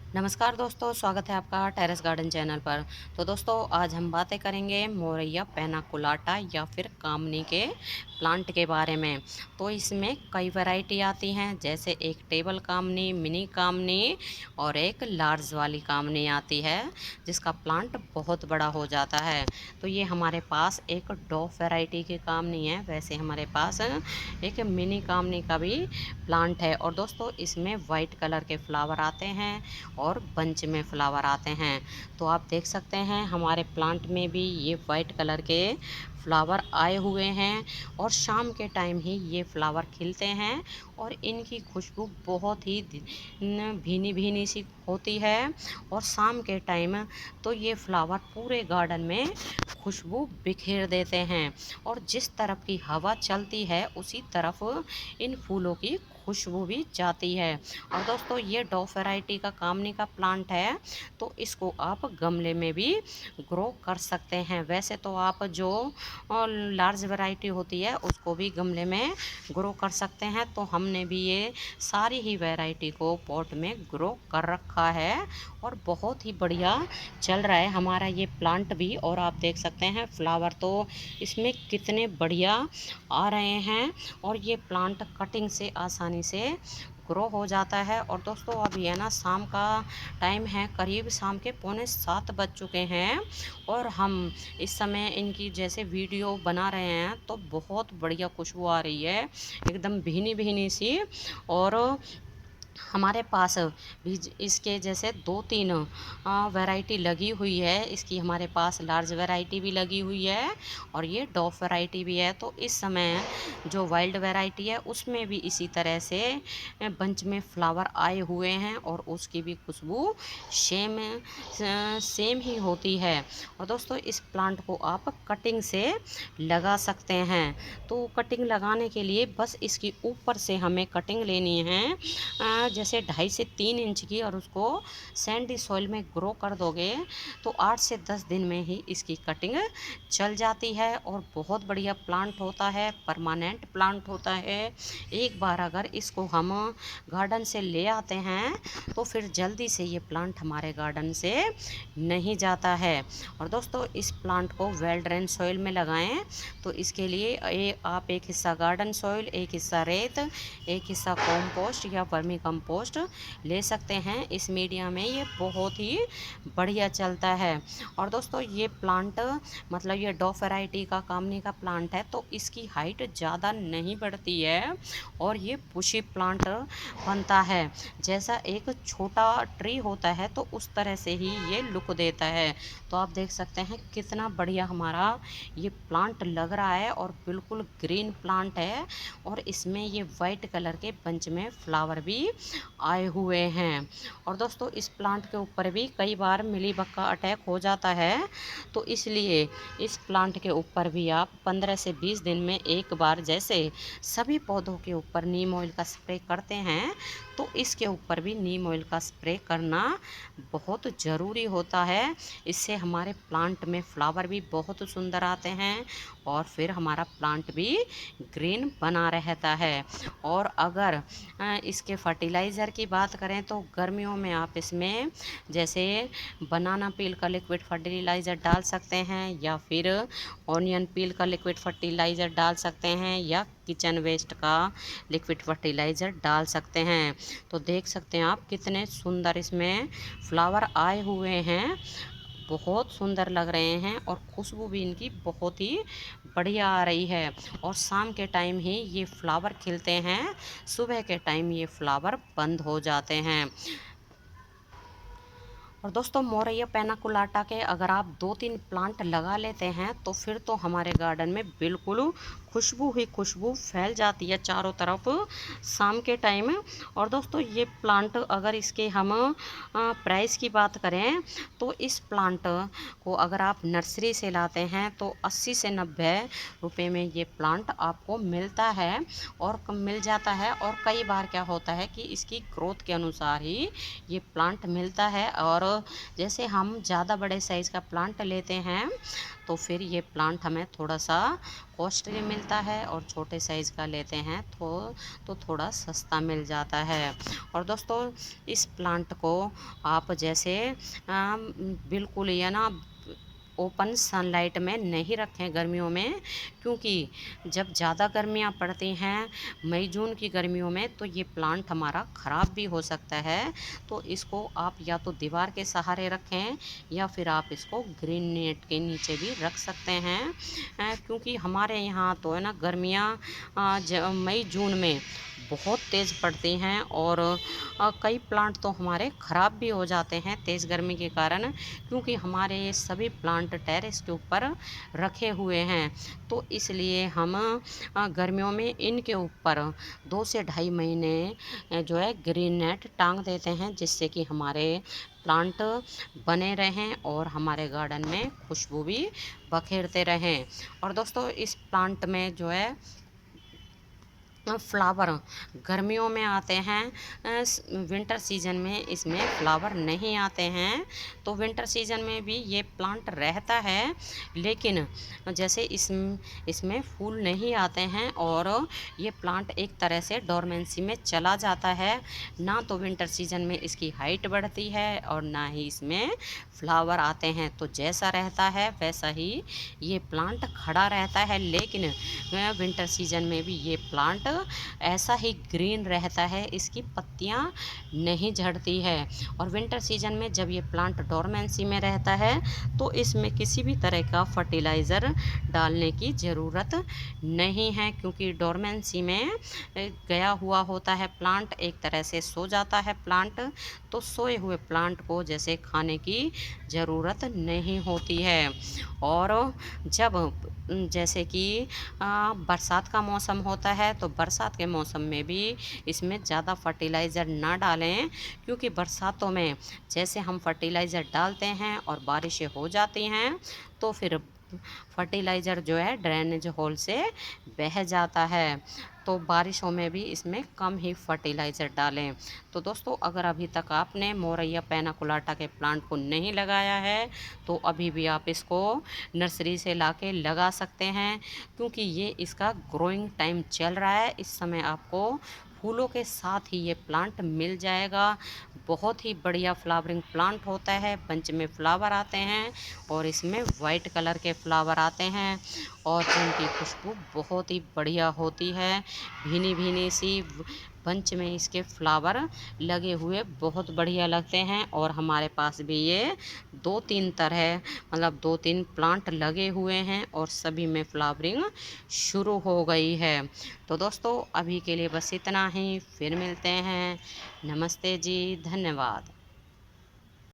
नमस्कार दोस्तों, स्वागत है आपका टेरेस गार्डन चैनल पर। तो दोस्तों, आज हम बातें करेंगे मोरैया पेनाकोलाटा या फिर कामनी के प्लांट के बारे में। तो इसमें कई वैरायटी आती हैं, जैसे एक टेबल कामनी, मिनी कामनी और एक लार्ज वाली कामनी आती है, जिसका प्लांट बहुत बड़ा हो जाता है। तो ये हमारे पास एक डॉफ वैरायटी की कामनी है। वैसे हमारे पास एक मिनी कामनी का भी प्लांट है। और दोस्तों, इसमें वाइट कलर के फ्लावर आते हैं और बंच में फ्लावर आते हैं। तो आप देख सकते हैं हमारे प्लांट में भी ये वाइट कलर के फ्लावर आए हुए हैं और शाम के टाइम ही ये फ्लावर खिलते हैं और इनकी खुशबू बहुत ही भीनी भीनी सी होती है। और शाम के टाइम तो ये फ्लावर पूरे गार्डन में खुशबू बिखेर देते हैं और जिस तरफ की हवा चलती है उसी तरफ इन फूलों की खुशबू भी जाती है। और दोस्तों, ये डॉफ वैरायटी का कामनी का प्लांट है, तो इसको आप गमले में भी ग्रो कर सकते हैं। वैसे तो आप जो लार्ज वैरायटी होती है उसको भी गमले में ग्रो कर सकते हैं। तो हमने भी ये सारी ही वैरायटी को पॉट में ग्रो कर रखा है और बहुत ही बढ़िया चल रहा है हमारा ये प्लांट भी। और आप देख सकते हैं फ्लावर तो इसमें कितने बढ़िया आ रहे हैं और ये प्लांट कटिंग से आसानी से ग्रो हो जाता है। और दोस्तों, अभी है ना शाम का टाइम है, करीब शाम के 6:45 बज चुके हैं और हम इस समय इनकी जैसे वीडियो बना रहे हैं तो बहुत बढ़िया खुशबू आ रही है, एकदम भीनी भीनी सी। और हमारे पास भी इसके जैसे 2-3 वैरायटी लगी हुई है। इसकी हमारे पास लार्ज वैरायटी भी लगी हुई है और ये डॉफ वैरायटी भी है। तो इस समय जो वाइल्ड वैरायटी है उसमें भी इसी तरह से बंच में फ्लावर आए हुए हैं और उसकी भी खुशबू सेम सेम ही होती है। और दोस्तों, इस प्लांट को आप कटिंग से लगा सकते हैं। तो कटिंग लगाने के लिए बस इसकी ऊपर से हमें कटिंग लेनी है, जैसे 2.5 से 3 इंच की, और उसको सैंडी सॉइल में ग्रो कर दोगे तो 8 से 10 दिन में ही इसकी कटिंग चल जाती है और बहुत बढ़िया प्लांट होता है, परमानेंट प्लांट होता है। एक बार अगर इसको हम गार्डन से ले आते हैं तो फिर जल्दी से ये प्लांट हमारे गार्डन से नहीं जाता है। और दोस्तों, इस प्लांट को वेल ड्रेन सॉइल में लगाएं। तो इसके लिए आप एक हिस्सा गार्डन सॉइल, एक हिस्सा रेत, एक हिस्सा कॉम्पोस्ट या वर्मी कंपोस्ट ले सकते हैं। इस मीडिया में ये बहुत ही बढ़िया चलता है। और दोस्तों, ये प्लांट मतलब ये डॉफ वैरायटी का कामनी का प्लांट है, तो इसकी हाइट ज़्यादा नहीं बढ़ती है और ये बुशी प्लांट बनता है। जैसा एक छोटा ट्री होता है तो उस तरह से ही ये लुक देता है। तो आप देख सकते हैं कितना बढ़िया हमारा ये प्लांट लग रहा है और बिल्कुल ग्रीन प्लांट है और इसमें ये वाइट कलर के बंच में फ्लावर भी आए हुए हैं। और दोस्तों, इस प्लांट के ऊपर भी कई बार मिलीबग का अटैक हो जाता है, तो इसलिए इस प्लांट के ऊपर भी आप 15 से 20 दिन में एक बार, जैसे सभी पौधों के ऊपर नीम ऑयल का स्प्रे करते हैं, तो इसके ऊपर भी नीम ऑयल का स्प्रे करना बहुत ज़रूरी होता है। इससे हमारे प्लांट में फ्लावर भी बहुत सुंदर आते हैं और फिर हमारा प्लांट भी ग्रीन बना रहता है। और अगर इसके फर्टिलाइज़र की बात करें तो गर्मियों में आप इसमें जैसे बनाना पील का लिक्विड फर्टिलाइज़र डाल सकते हैं या फिर ऑनियन पील का लिक्विड फर्टिलाइज़र डाल सकते हैं या किचन वेस्ट का लिक्विड फर्टिलाइज़र डाल सकते हैं। तो देख सकते हैं आप कितने सुंदर इसमें फ्लावर आए हुए हैं, बहुत सुंदर लग रहे हैं और खुशबू भी इनकी बहुत ही बढ़िया आ रही है। और शाम के टाइम ही ये फ्लावर खिलते हैं, सुबह के टाइम ये फ्लावर बंद हो जाते हैं। और दोस्तों, मोरैया पेनाकोलाटा के अगर आप 2-3 प्लांट लगा लेते हैं तो फिर तो हमारे गार्डन में बिल्कुल खुशबू ही खुशबू फैल जाती है चारों तरफ शाम के टाइम। और दोस्तों, ये प्लांट अगर इसके हम प्राइस की बात करें तो इस प्लांट को अगर आप नर्सरी से लाते हैं तो 80 से 90 रुपए में ये प्लांट आपको मिलता है और मिल जाता है। और कई बार क्या होता है कि इसकी ग्रोथ के अनुसार ही ये प्लांट मिलता है और जैसे हम ज़्यादा बड़े साइज़ का प्लांट लेते हैं तो फिर ये प्लांट हमें थोड़ा सा कॉस्टली मिलता है, और छोटे साइज़ का लेते हैं तो थोड़ा सस्ता मिल जाता है। और दोस्तों इस प्लांट को आप जैसे बिल्कुल या ना ओपन सनलाइट में नहीं रखें गर्मियों में, क्योंकि जब ज़्यादा गर्मियाँ पड़ती हैं मई जून की गर्मियों में तो ये प्लांट हमारा ख़राब भी हो सकता है। तो इसको आप या तो दीवार के सहारे रखें या फिर आप इसको ग्रीन नेट के नीचे भी रख सकते हैं। क्योंकि हमारे यहाँ तो है ना गर्मियाँ मई जून में बहुत तेज़ पड़ती हैं, और कई प्लांट तो हमारे ख़राब भी हो जाते हैं तेज़ गर्मी के कारण, क्योंकि हमारे ये सभी प्लांट टेरेस के ऊपर रखे हुए हैं। तो इसलिए हम गर्मियों में इनके ऊपर 2 से ढाई महीने जो है ग्रीन नेट टांग देते हैं, जिससे कि हमारे प्लांट बने रहें और हमारे गार्डन में खुशबू भी बखेरते रहें। और दोस्तों इस प्लांट में जो है फ्लावर गर्मियों में आते हैं, विंटर सीजन में इसमें फ्लावर नहीं आते हैं। तो विंटर सीजन में भी ये प्लांट रहता है, लेकिन जैसे इसमें फूल नहीं आते हैं, और ये प्लांट एक तरह से डोरमेंसी में चला जाता है। ना तो विंटर सीजन में इसकी हाइट बढ़ती है और ना ही इसमें फ्लावर आते हैं। तो जैसा रहता है वैसा ही ये प्लांट खड़ा रहता है, लेकिन विंटर सीजन में भी ये प्लांट ऐसा ही ग्रीन रहता है, इसकी पत्तियां नहीं झड़ती है। और विंटर सीजन में जब ये प्लांट डोरमेंसी में रहता है तो इसमें किसी भी तरह का फर्टिलाइज़र डालने की ज़रूरत नहीं है, क्योंकि डोरमेंसी में गया हुआ होता है प्लांट, एक तरह से सो जाता है प्लांट। तो सोए हुए प्लांट को जैसे खाने की ज़रूरत नहीं होती है। और जब जैसे कि बरसात का मौसम होता है तो बरसात के मौसम में भी इसमें ज़्यादा फर्टिलाइज़र ना डालें, क्योंकि बरसातों में जैसे हम फर्टिलाइज़र डालते हैं और बारिशें हो जाती हैं तो फिर फर्टिलाइज़र जो है ड्रेनेज होल से बह जाता है। तो बारिशों में भी इसमें कम ही फर्टिलाइज़र डालें। तो दोस्तों अगर अभी तक आपने मोरैया पैना कोलाटा के प्लांट को नहीं लगाया है तो अभी भी आप इसको नर्सरी से लाके लगा सकते हैं, क्योंकि ये इसका ग्रोइंग टाइम चल रहा है। इस समय आपको फूलों के साथ ही ये प्लांट मिल जाएगा। बहुत ही बढ़िया फ्लावरिंग प्लांट होता है, बंच में फ्लावर आते हैं और इसमें वाइट कलर के फ्लावर आते हैं, और जिनकी खुशबू बहुत ही बढ़िया होती है। भीनी भीनी सी बंच में इसके फ्लावर लगे हुए बहुत बढ़िया लगते हैं। और हमारे पास भी ये 2-3 तरह मतलब 2-3 प्लांट लगे हुए हैं और सभी में फ्लावरिंग शुरू हो गई है। तो दोस्तों अभी के लिए बस इतना ही, फिर मिलते हैं। नमस्ते जी, धन्यवाद।